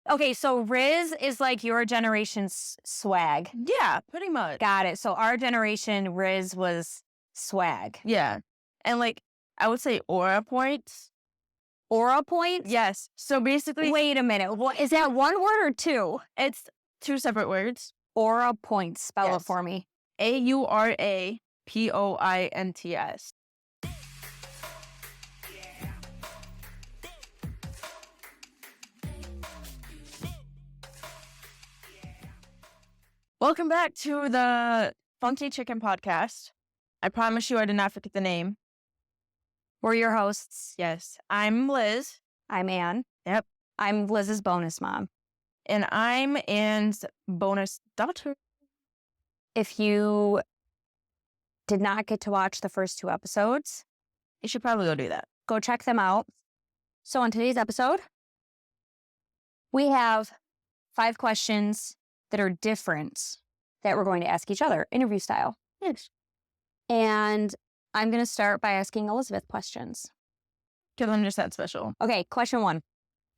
Okay, so Riz is like your generation's swag. Yeah, pretty much. Got it. So our generation, Riz was swag. Yeah. And like, I would say aura points. Aura points? Yes. So basically, Wait a minute. What is that, one word or two? it's two separate words. Aura points. Spell it Yes. for me. AuraPoints. Welcome back to the Funky Chicken Podcast. I promise you I did not forget the name. We're your hosts. Yes, I'm Liz. I'm Ann. Yep. I'm Liz's bonus mom. And I'm Ann's bonus daughter. If you did not get to watch the first two episodes, You should probably go do that. go check them out. So on today's episode, we have 5 questions that are different that we're going to ask each other, interview style. Yes. And I'm going to start by asking Elizabeth questions. Because I'm just that special. Okay, question 1.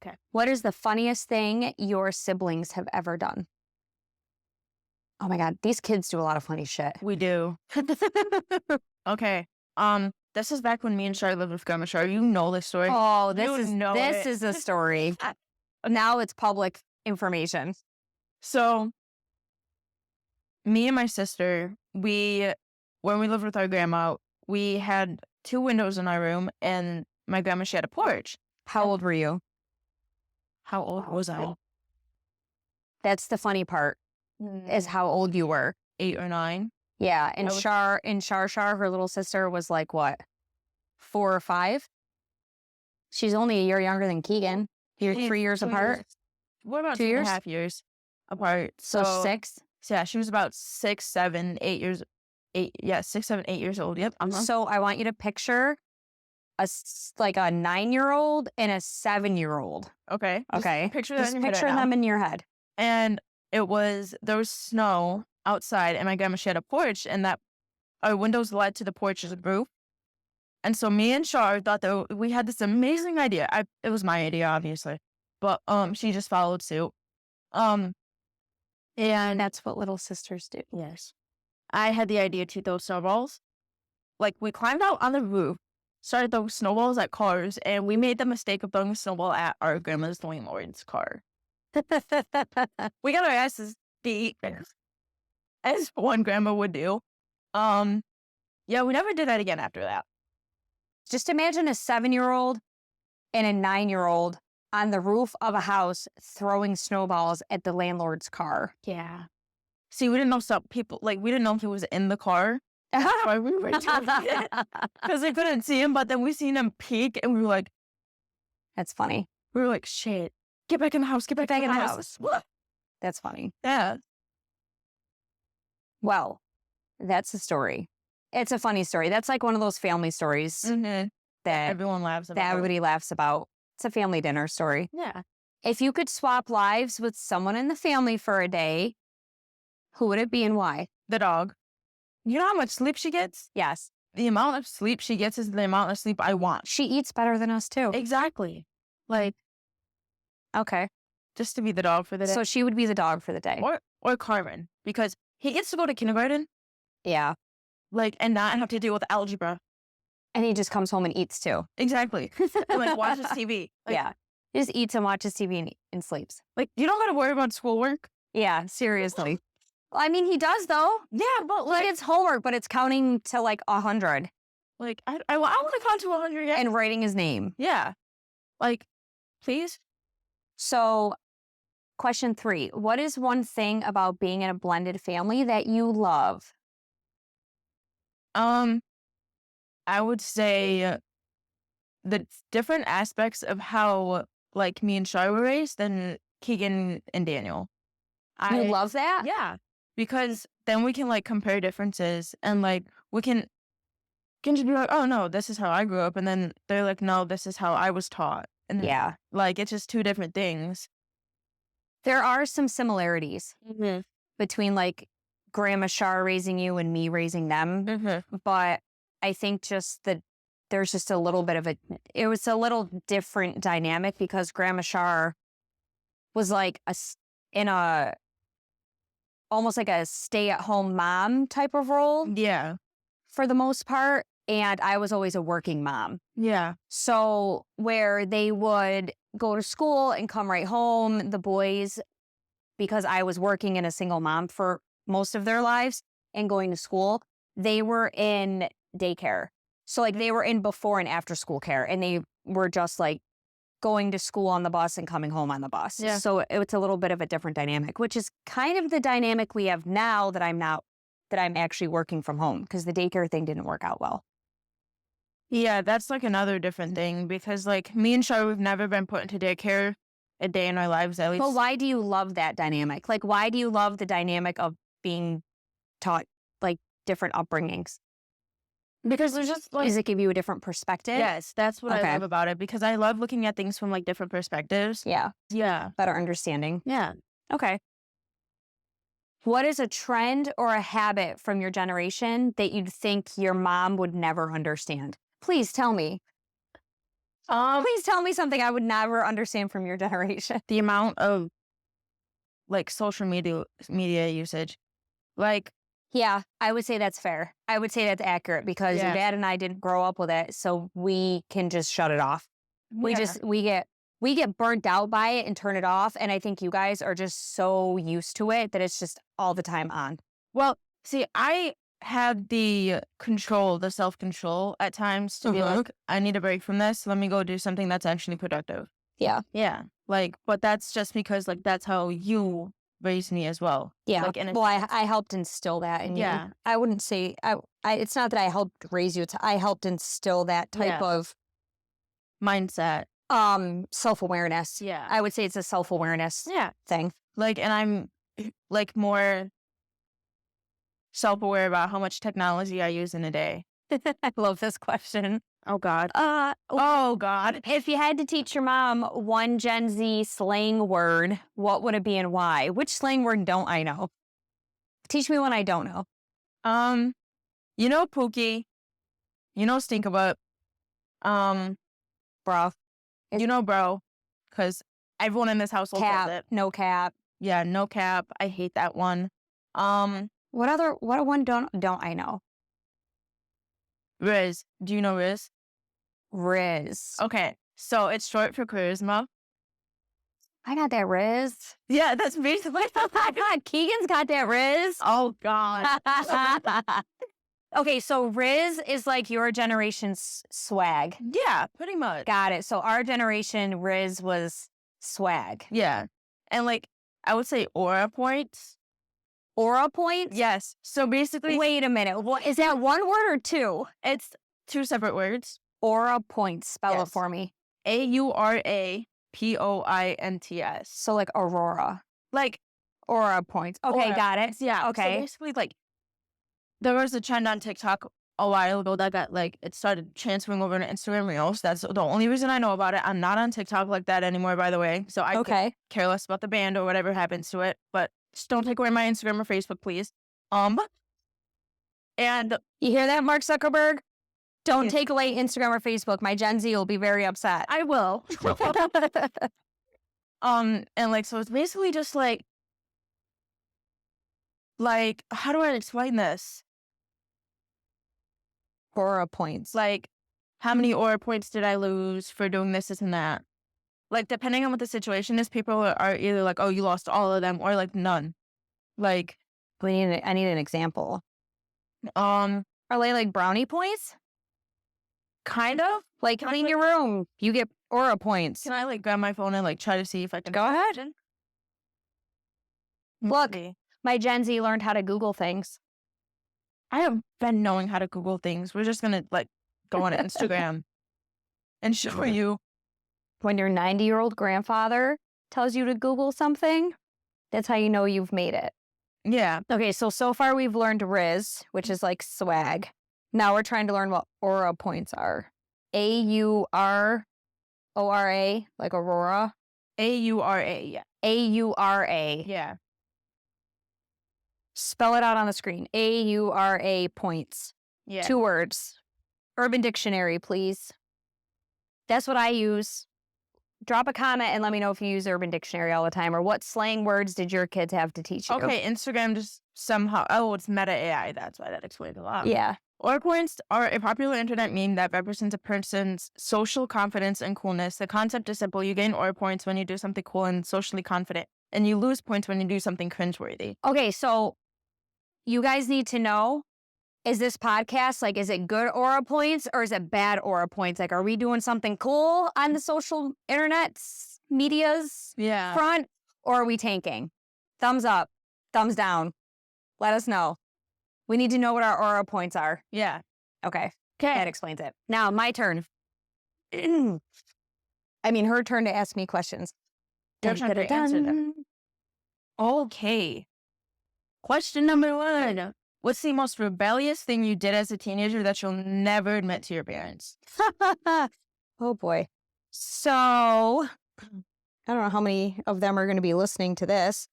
Okay. What is the funniest thing your siblings have ever done? Oh my God, these kids do a lot of funny shit. We do. Okay. This is back when me and Char lived with Grandma Char. You know this story. Oh, You know this it. is a story. Now it's public information. So, me and my sister, when we lived with our grandma, we had 2 windows in our room, and my grandma, she had a porch. How old were you? How old was I? That's the funny part, is how old you were. 8 or 9. Yeah, and I was- Shar, her little sister, was like what, 4 or 5? She's only a year younger than Keegan. You're 3 years 2 apart. We're about 2 2 and years? a half years apart. So 6. So yeah, she was about 6, 7, 8 years. 6, 7, 8 years old. Yep. So I want you to picture like a 9-year-old and a 7-year-old. Okay. Just Okay. Picture that Just in your head picture right now. them in your head. And there was snow outside, and my grandma, she had a porch, and that our windows led to the porch's roof. And so me and Char thought that we had this amazing idea. It was my idea, obviously, but she just followed suit. And That's what little sisters do. yes, I had the idea to throw snowballs. Like, we climbed out on the roof, started throwing snowballs at cars, and we made the mistake of throwing a snowball at our grandma's landlord's car. We got our asses beat, as one grandma would do. Yeah, we never did that again after that. Just imagine a 7-year-old and a 9-year-old on the roof of a house throwing snowballs at the landlord's car. Yeah. See, we didn't know we didn't know if he was in the car. That's why we were doing it. Because we couldn't see him, but then we seen him peek, and we were like, That's funny. shit, get back in the house, get back in the house. That's funny. Yeah. Well, that's a story. It's a funny story. That's like one of those family stories Mm-hmm. that Everyone laughs about it. everybody laughs about. It's a family dinner story. Yeah. If you could swap lives with someone in the family for a day, who would it be and why? The dog. You know how much sleep she gets? Yes. The amount of sleep she gets is the amount of sleep I want. She eats better than us too. Exactly. Like, Okay. just to be the dog for the day. So she would be the dog for the day. Or Carmen, because he gets to go to kindergarten, Yeah. and not have to deal with algebra. And he just comes home and eats too. Exactly. And watches TV. Yeah. He just eats and watches TV and sleeps. You don't got to worry about schoolwork. Yeah, seriously. Well, I mean, he does though. Yeah, but He gets homework, but it's counting to like 100 I want to count to 100 yet. and writing his name. Yeah. Please. So, question 3. What is one thing about being in a blended family that you love? I would say the different aspects of how me and Shai were raised than Keegan and Daniel. You love that? Yeah, because then we can compare differences, and we can just be like, oh no, this is how I grew up, and then they're like, no, this is how I was taught, and Yeah. it's just 2 different things. There are some similarities between Grandma Shar raising you and me raising them, but I think just that there's just a little bit of it was a little different dynamic because Grandma Shar was like in a almost like a stay-at-home mom type of role Yeah. for the most part, and I was always a working mom. Yeah. So where they would go to school and come right home, the boys, because I was working in a single mom for most of their lives and going to school, they were in daycare. So like they were in before and after school care, and they were just like going to school on the bus and coming home on the bus. Yeah. So it's a little bit of a different dynamic, which is kind of the dynamic we have now that I'm actually working from home, because the daycare thing didn't work out well. Yeah, that's like another different thing, because like me and Char, we've never been put into daycare a day in our lives, at least. But why do you love that dynamic? Like, why do you love the dynamic of being taught like different upbringings? Because there's just like, Does it give you a different perspective? yes, that's what Okay. I love about it, because I love looking at things from like different perspectives. Yeah. Yeah. Better understanding. Yeah. Okay. What is a trend or a habit from your generation that you'd think your mom would never understand? Please tell me. Please tell me something I would never understand from your generation. The amount of like social media usage. Like, Yeah, I would say that's fair. I would say that's accurate, because your Yeah. dad and I didn't grow up with it, so we can just shut it off. We get burnt out by it and turn it off, and I think you guys are just so used to it that it's just all the time on. well, see, I had the self-control at times to be like, I need a break from this. Let me go do something that's actually productive. Yeah. Yeah. Like, but that's just because like that's how you raised me as well. Yeah. Like, Well, I helped instill that in you. Yeah. I wouldn't say it's not that I helped raise you. I helped instill that type of mindset. self-awareness. Yeah. I would say it's a self-awareness thing. Like, and I'm like more self-aware about how much technology I use in a day. I love this question. Oh God. Oh God. If you had to teach your mom one Gen Z slang word, what would it be and why? Which slang word don't I know? Teach me one I don't know. You know Pookie. You know Stinkabutt. Bro. You know bro. Because everyone in this household says it. No cap. Yeah, no cap. I hate that one. What one don't I know? Riz. Do you know Riz? Riz. Okay. So it's short for charisma. I got that Riz. Yeah, that's basically. Keegan's got that Riz. Oh God. Okay, so Riz is like your generation's swag. Yeah, pretty much. Got it. So our generation, Riz was swag. Yeah. And like, I would say aura points. Aura points? Yes. So basically. Wait a minute. What is that, one word or two? It's two separate words. Aura points. Spell it Yes. for me. AuraPoints. So like Aurora. Like Aura points. Okay, Aura got it. Yeah. Okay. So basically, like, there was a trend on TikTok a while ago that got like, it started transferring over to Instagram Reels. That's the only reason I know about it. I'm not on TikTok like that anymore, by the way. So I could care less about the band or whatever happens to it. But just don't take away my Instagram or Facebook, please. And you hear that, Mark Zuckerberg? Don't take away Instagram or Facebook. My Gen Z will be very upset. I will. And like, so it's basically just like, how do I explain this? Aura points. Like, how many aura points did I lose for doing this and that? Like, depending on what the situation is, people are either like, oh, you lost all of them, or like none. Like, I need an example. Are they like brownie points? Kind of. Like, clean your room. You get aura points. Can I like grab my phone and like try to see if I can? Go ahead. Look, my Gen Z learned how to Google things. I have been knowing how to Google things. We're just gonna like go on Instagram and show you. When your 90-year-old grandfather tells you to Google something, that's how you know you've made it. Yeah. Okay, so far we've learned Riz, which is like swag. Now we're trying to learn what aura points are. AURORA, like Aurora. AURA, yeah. AURA. Yeah. Spell it out on the screen. AURA points. Yeah. 2 words. Urban Dictionary, please. That's what I use drop a comment and let me know if you use Urban Dictionary all the time, or what slang words did your kids have to teach you? Okay, Instagram just somehow. Oh, it's Meta AI. That's why that explains a lot. Yeah. Aura points are a popular internet meme that represents a person's social confidence and coolness. The concept is simple. You gain aura points when you do something cool and socially confident, and you lose points when you do something cringeworthy. Okay, so you guys need to know, is this podcast, like, is it good aura points or is it bad aura points? Like, are we doing something cool on the social internet media's front, or are we tanking? Thumbs up, thumbs down. Let us know. We need to know what our aura points are. Yeah. Okay. That explains it. Now, my turn. I mean, her turn to ask me questions. Your turn to answer them. Okay. Question number 1. What's the most rebellious thing you did as a teenager that you'll never admit to your parents? Oh, boy. So, I don't know how many of them are going to be listening to this.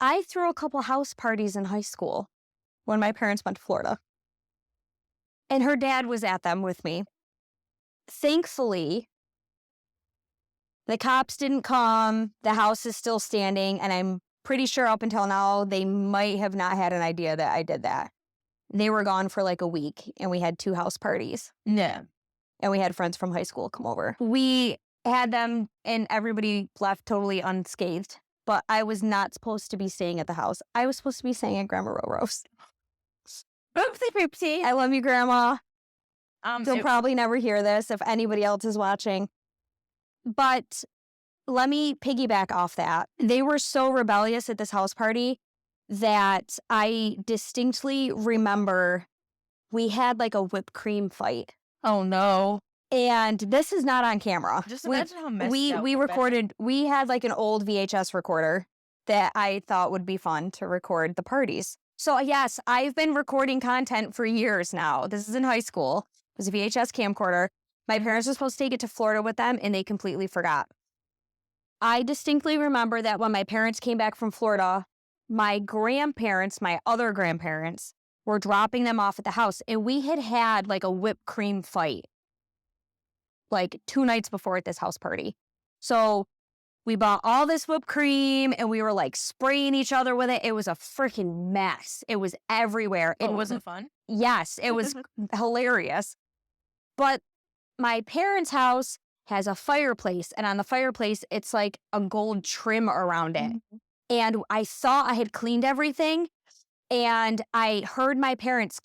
I threw a couple house parties in high school when my parents went to Florida. And her dad was at them with me. Thankfully, the cops didn't come. The house is still standing. And I'm pretty sure up until now, they might have not had an idea that I did that. They were gone for like a week, and we had 2 house parties. Yeah. And we had friends from high school come over. We had them, and everybody left totally unscathed. But I was not supposed to be staying at the house. I was supposed to be staying at Grandma Roro's. Oopsie poopsie. I love you, Grandma. You'll It- probably never hear this if anybody else is watching. But let me piggyback off that. They were so rebellious at this house party that I distinctly remember we had like a whipped cream fight. Oh, no. And this is not on camera. Just imagine how messed up. We recorded, we had like an old VHS recorder that I thought would be fun to record the parties. So yes, I've been recording content for years now. This is in high school. It was a VHS camcorder. My parents were supposed to take it to Florida with them, and they completely forgot. I distinctly remember that when my parents came back from Florida, my grandparents, my other grandparents, were dropping them off at the house, and we had like a whipped cream fight like 2 nights before at this house party. So we bought all this whipped cream, and we were like spraying each other with it. It was a freaking mess. It was everywhere. It wasn't fun? Yes, it was hilarious. But my parents' house has a fireplace, and on the fireplace, it's like a gold trim around it. Mm-hmm. And I thought I had cleaned everything, and I heard my parents,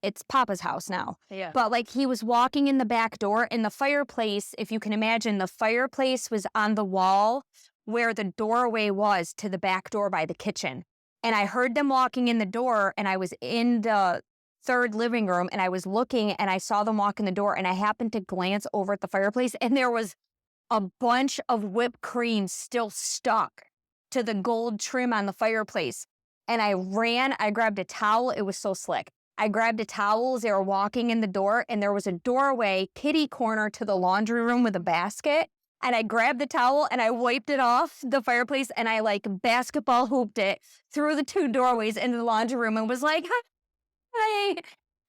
it's Papa's house now. Yeah. But like he was walking in the back door, and the fireplace, if you can imagine, the fireplace was on the wall where the doorway was to the back door by the kitchen. And I heard them walking in the door, and I was in the 3rd living room, and I was looking, and I saw them walk in the door, and I happened to glance over at the fireplace, and there was a bunch of whipped cream still stuck to the gold trim on the fireplace. And I ran, I grabbed a towel. It was so slick. I grabbed a towel as they were walking in the door, and there was a doorway, kitty corner to the laundry room with a basket. And I grabbed the towel and I wiped it off the fireplace, and I like basketball hooped it through the 2 doorways into the laundry room and was like, "Hey,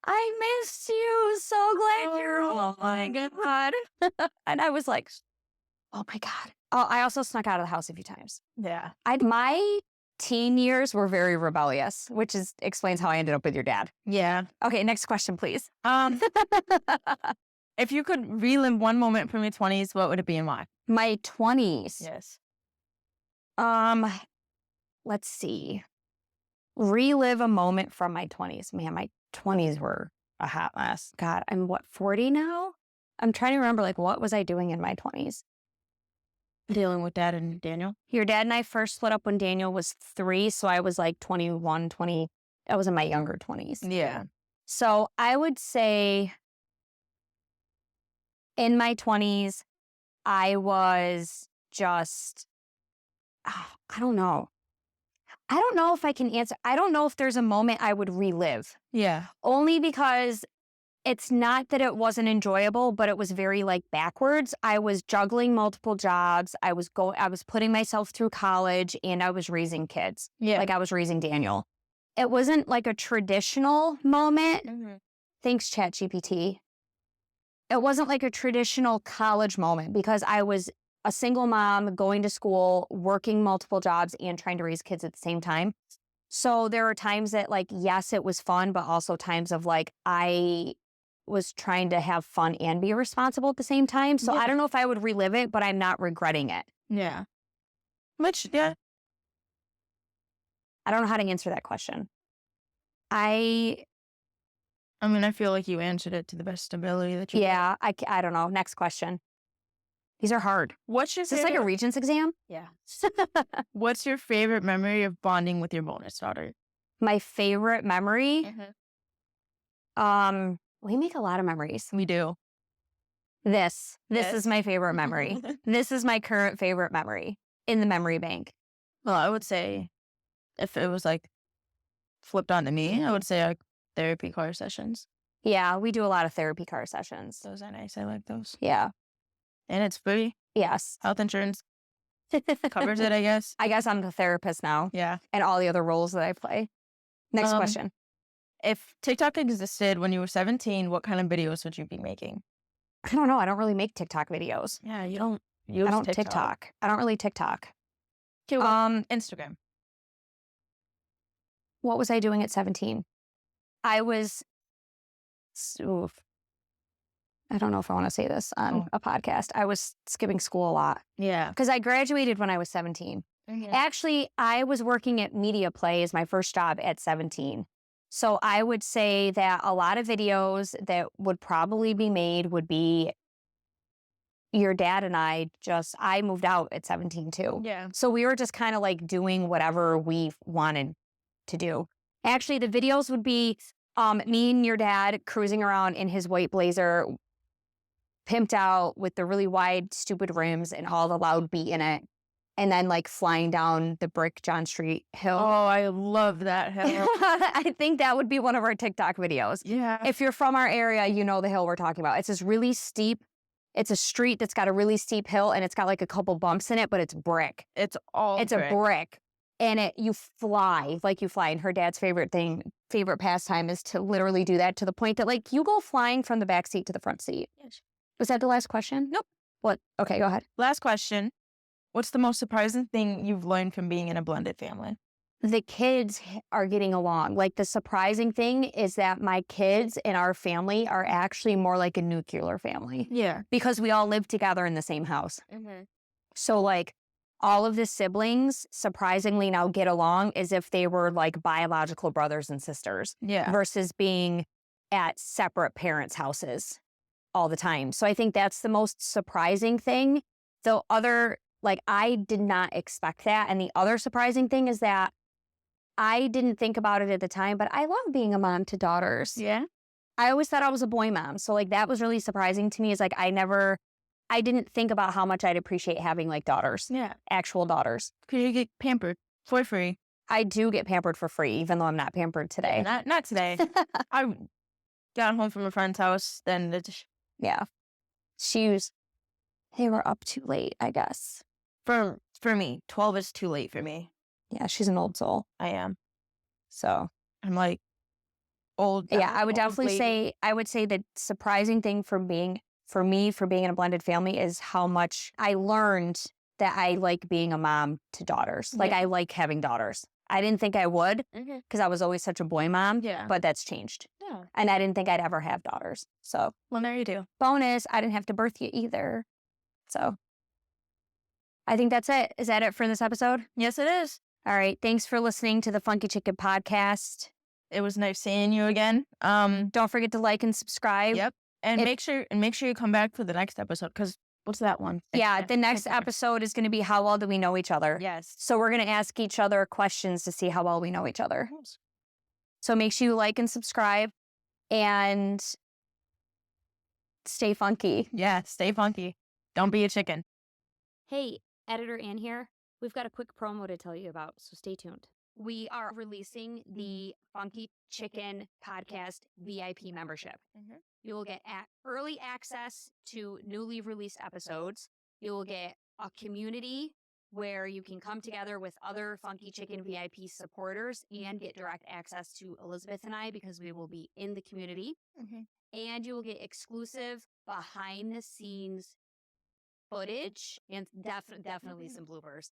I missed you. So glad you're home." Oh my God. And I was like, oh my God. Oh, I also snuck out of the house a few times. Yeah. My teen years were very rebellious, which explains how I ended up with your dad. Yeah. Okay, next question, please. If you could relive one moment from your 20s, what would it be and why? My 20s. Yes. Let's see. Relive a moment from my 20s. Man, my 20s were a hot mess. God, I'm 40 now? I'm trying to remember, like, what was I doing in my 20s? Dealing with Dad and Daniel. Your dad and I first split up when Daniel was 3, so I was like 21, 20. I was in my younger 20s. Yeah. So I would say in my 20s, I was just, I don't know. I don't know if I can answer. I don't know if there's a moment I would relive. Yeah. Only because it's not that it wasn't enjoyable, but it was very like backwards. I was juggling multiple jobs. I was putting myself through college, and I was raising kids. Yeah. Like I was raising Daniel. It wasn't like a traditional moment. Mm-hmm. Thanks, ChatGPT. it wasn't like a traditional college moment because I was a single mom going to school, working multiple jobs and trying to raise kids at the same time. So there were times that like, yes, it was fun, but also times of like, I was trying to have fun and be responsible at the same time. So Yeah. I don't know if I would relive it, but I'm not regretting it. Yeah. Which, yeah. I don't know how to answer that question. I mean, I feel like you answered it to the best ability that you could. Yeah, I don't know. Next question. These are hard. What's your Is this like a Regents exam? Yeah. What's your favorite memory of bonding with your bonus daughter? My favorite memory? We make a lot of memories. We do. This Yes. is my favorite memory. This is my current favorite memory in the memory bank. Well, I would say if it was like flipped onto me, I would say like therapy car sessions. Yeah, we do a lot of therapy car sessions. Those are nice. I like those. Yeah. And it's free. Yes. Health insurance covers it, I guess. I guess I'm the therapist now Yeah. and all the other roles that I play. Next question. If TikTok existed when you were 17, what kind of videos would you be making? I don't know. I don't really make TikTok videos. Yeah, you don't use I don't TikTok. TikTok. I don't really TikTok. Okay, well, Instagram. What was I doing at 17? I was, I don't know if I want to say this on a podcast. I was skipping school a lot Yeah. because I graduated when I was 17. Actually, I was working at Media Play as my first job at 17. So I would say that a lot of videos that would probably be made would be your dad and I moved out at 17 too. Yeah. So we were just kind of like doing whatever we wanted to do. Actually, the videos would be me and your dad cruising around in his white blazer, pimped out with the really wide, stupid rims and all the loud beat in it. And then like flying down the brick John Street hill. Oh, I love that hill. I think that would be one of our TikTok videos. Yeah. If you're from our area, you know the hill we're talking about. It's this really steep, it's a street that's got a really steep hill and it's got like a couple bumps in it, but it's brick. It's a brick. And you fly. And her dad's favorite pastime is to literally do that to the point that like you go flying from the back seat to the front seat. Yes. Was that the last question? Nope. What? Okay, go ahead. Last question. What's the most surprising thing you've learned from being in a blended family? The kids are getting along. Like the surprising thing is that my kids and our family are actually more like a nuclear family. Yeah. Because we all live together in the same house. So like all of the siblings surprisingly now get along as if they were like biological brothers and sisters. Yeah. Versus being at separate parents' houses all the time. So I think that's the most surprising thing. I did not expect that. And the other surprising thing is that I didn't think about it at the time, but I love being a mom to daughters. Yeah. I always thought I was a boy mom. So like that was really surprising to me is like I didn't think about how much I'd appreciate having like daughters. Yeah. Actual daughters. Could you get pampered for free? I do get pampered for free, even though I'm not pampered today. Yeah, not today. I got home from a friend's house, then Yeah. They were up too late, I guess. For me, 12 is too late for me. Yeah, she's an old soul. I am. So I'm like old. Yeah, I would old definitely lady. say the surprising thing for being in a blended family is how much I learned that I like being a mom to daughters. Like Yeah. I like having daughters. I didn't think I would because I was always such a boy mom. Yeah. But that's changed. Yeah. And I didn't think I'd ever have daughters. So Well, there you do. bonus, I didn't have to birth you either. So I think that's it. Is that it for this episode? Yes, it is. All right. Thanks for listening to the Funky Chicken podcast. It was nice seeing you again. Don't forget to like and subscribe. Yep. And make sure you come back for the next episode because what's that one? Yeah, the next episode is going to be how well do we know each other? Yes. So we're going to ask each other questions to see how well we know each other. So make sure you like and subscribe and stay funky. Yeah, stay funky. Don't be a chicken. Hey, Editor Ann here. We've got a quick promo to tell you about, so stay tuned. We are releasing the Funky Chicken Podcast VIP membership. You will get early access to newly released episodes. You will get a community where you can come together with other Funky Chicken VIP supporters and get direct access to Elizabeth and I because we will be in the community. And you will get exclusive behind the scenes footage and definitely some bloopers.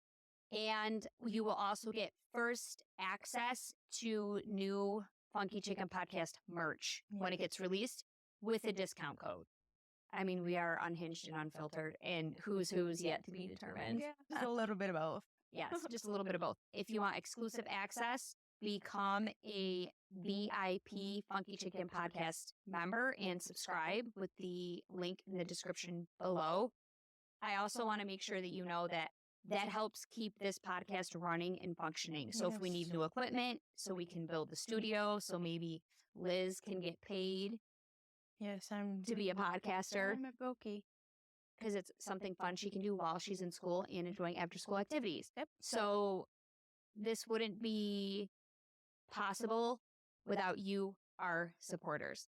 And you will also get first access to new Funky Chicken Podcast merch when it gets released with a discount code. I mean, we are unhinged and unfiltered, and who's yet to be determined. Yeah, just a little bit of both. Yes, just a little bit of both. If you want exclusive access, become a VIP Funky Chicken Podcast member and subscribe with the link in the description below. I also want to make sure that you know that helps keep this podcast running and functioning. So if we need new equipment, so we can build the studio, so maybe Liz can get paid Yes, I'm to be a podcaster I'm a brokey. because it's something fun she can do while she's in school and enjoying after school activities. Yep. So this wouldn't be possible without you, our supporters.